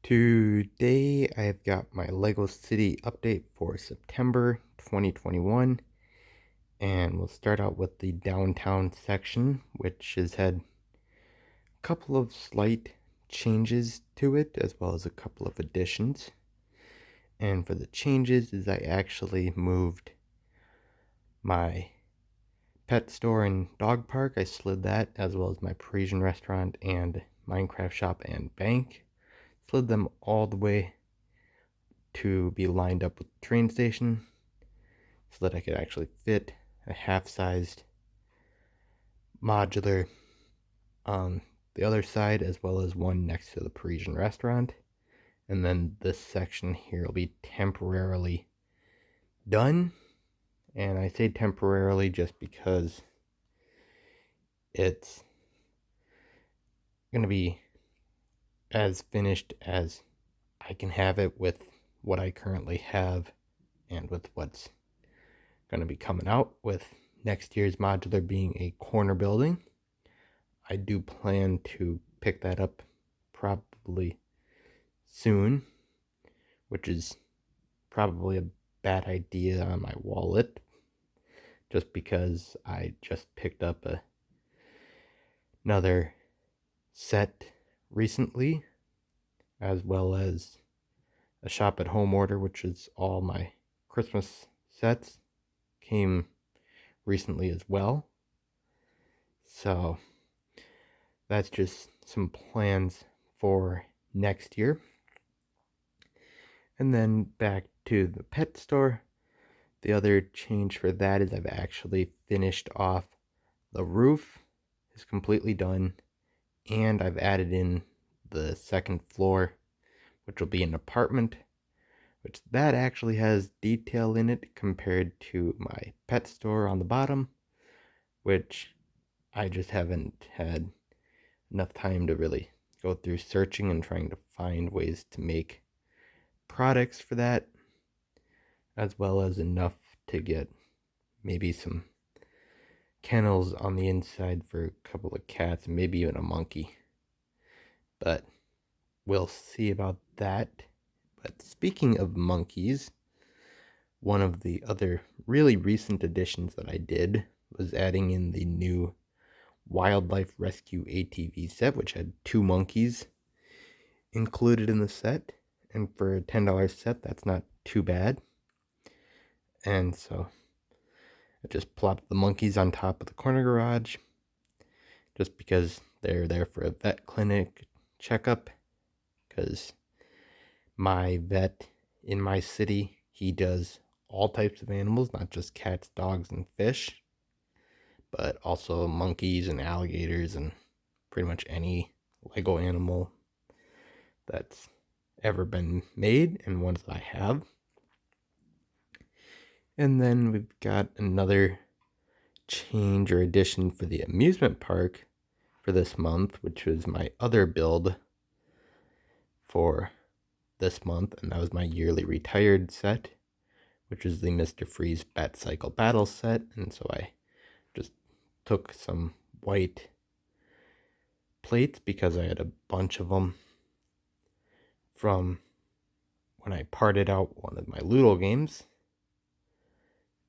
Today I've got my Lego City update for September 2021, and we'll start out with the downtown section, which has had a couple of slight changes to it, as well as a couple of additions. And for the changes is I actually moved my pet store and dog park. I slid that, as well as my Parisian restaurant and Minecraft shop and bank. Slid them all the way to be lined up with the train station so that I could actually fit a half-sized modular on the other side, as well as one next to the Parisian restaurant. And then this section here will be temporarily done. And I say temporarily just because it's going to be as finished as I can have it with what I currently have and with what's going to be coming out, with next year's modular being a corner building. I do plan to pick that up probably soon, which is probably a bad idea on my wallet, just because I just picked up another set recently, as well as a shop at home order, which is all my Christmas sets, came recently as well. So that's just some plans for next year. And then back to the pet store. The other change for that is I've actually finished off the roof. It's completely done, and I've added in the second floor, which will be an apartment, which that actually has detail in it compared to my pet store on the bottom, which I just haven't had enough time to really go through searching and trying to find ways to make products for that, as well as enough to get maybe some kennels on the inside for a couple of cats and maybe even a monkey. But we'll see about that. But speaking of monkeys, one of the other really recent additions that I did was adding in the new Wildlife Rescue ATV set, which had 2 monkeys included in the set. And for a $10 set, that's not too bad. And so I just plopped the monkeys on top of the corner garage, just because they're there for a vet clinic checkup, because my vet in my city, he does all types of animals, not just cats, dogs, and fish, but also monkeys and alligators and pretty much any Lego animal that's ever been made and ones that I have. And then we've got another change or addition for the amusement park for this month, which was my other build for this month, and that was my yearly retired set, which is the Mr. Freeze Bat Cycle Battle set. And so I just took some white plates because I had a bunch of them from when I parted out one of my Ludo games,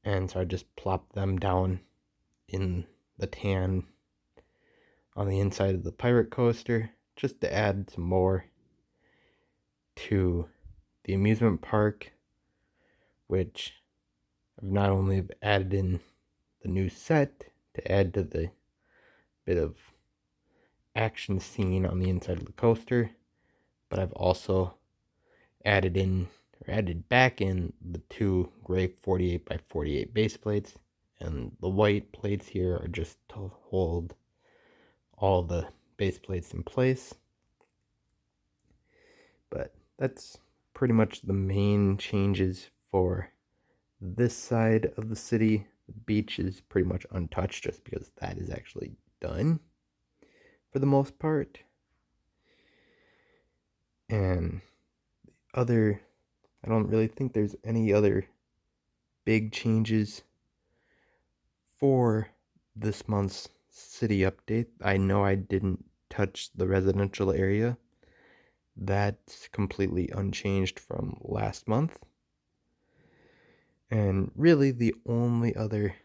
and so I just plopped them down in the tan on the inside of the pirate coaster, just to add some more to the amusement park, which I've not only added in the new set to add to the bit of action scene on the inside of the coaster, but I've also added back in the 2 gray 48 by 48 base plates, and the white plates here are just to hold all the base plates in place. But that's pretty much the main changes for this side of the city. The beach is pretty much untouched just because that is actually done for the most part. And I don't really think there's any other big changes for this month's city update. I know I didn't touch the residential area, That's completely unchanged from last month. And really the only other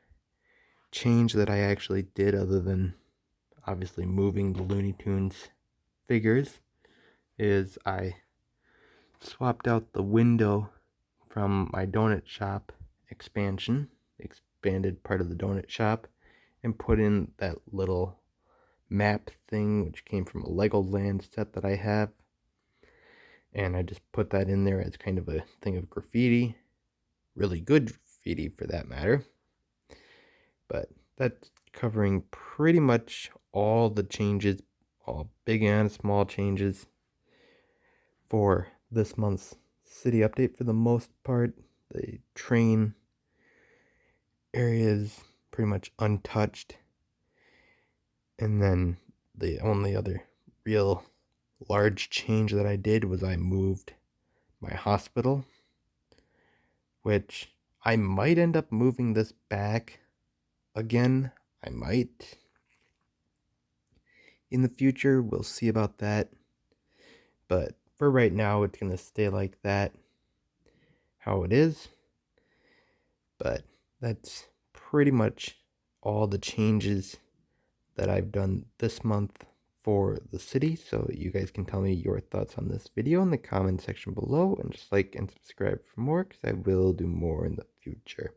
change that I actually did, other than obviously moving the Looney Tunes figures, is I swapped out the window from my donut shop expansion, expanded part of the donut shop, and put in that little map thing which came from a Legoland set that I have. And I just put that in there as kind of a thing of graffiti. Really good graffiti for that matter. But that's covering pretty much all the changes, all big and small changes for this month's city update for the most part. The train area is pretty much untouched. And then the only other real large change that I did was I moved my hospital, which I might end up moving this back again. I might. In the future, we'll see about that. But for right now, it's going to stay like that, how it is. But that's pretty much all the changes that I've done this month for the city. So you guys can tell me your thoughts on this video in the comment section below, and just like and subscribe for more, because I will do more in the future.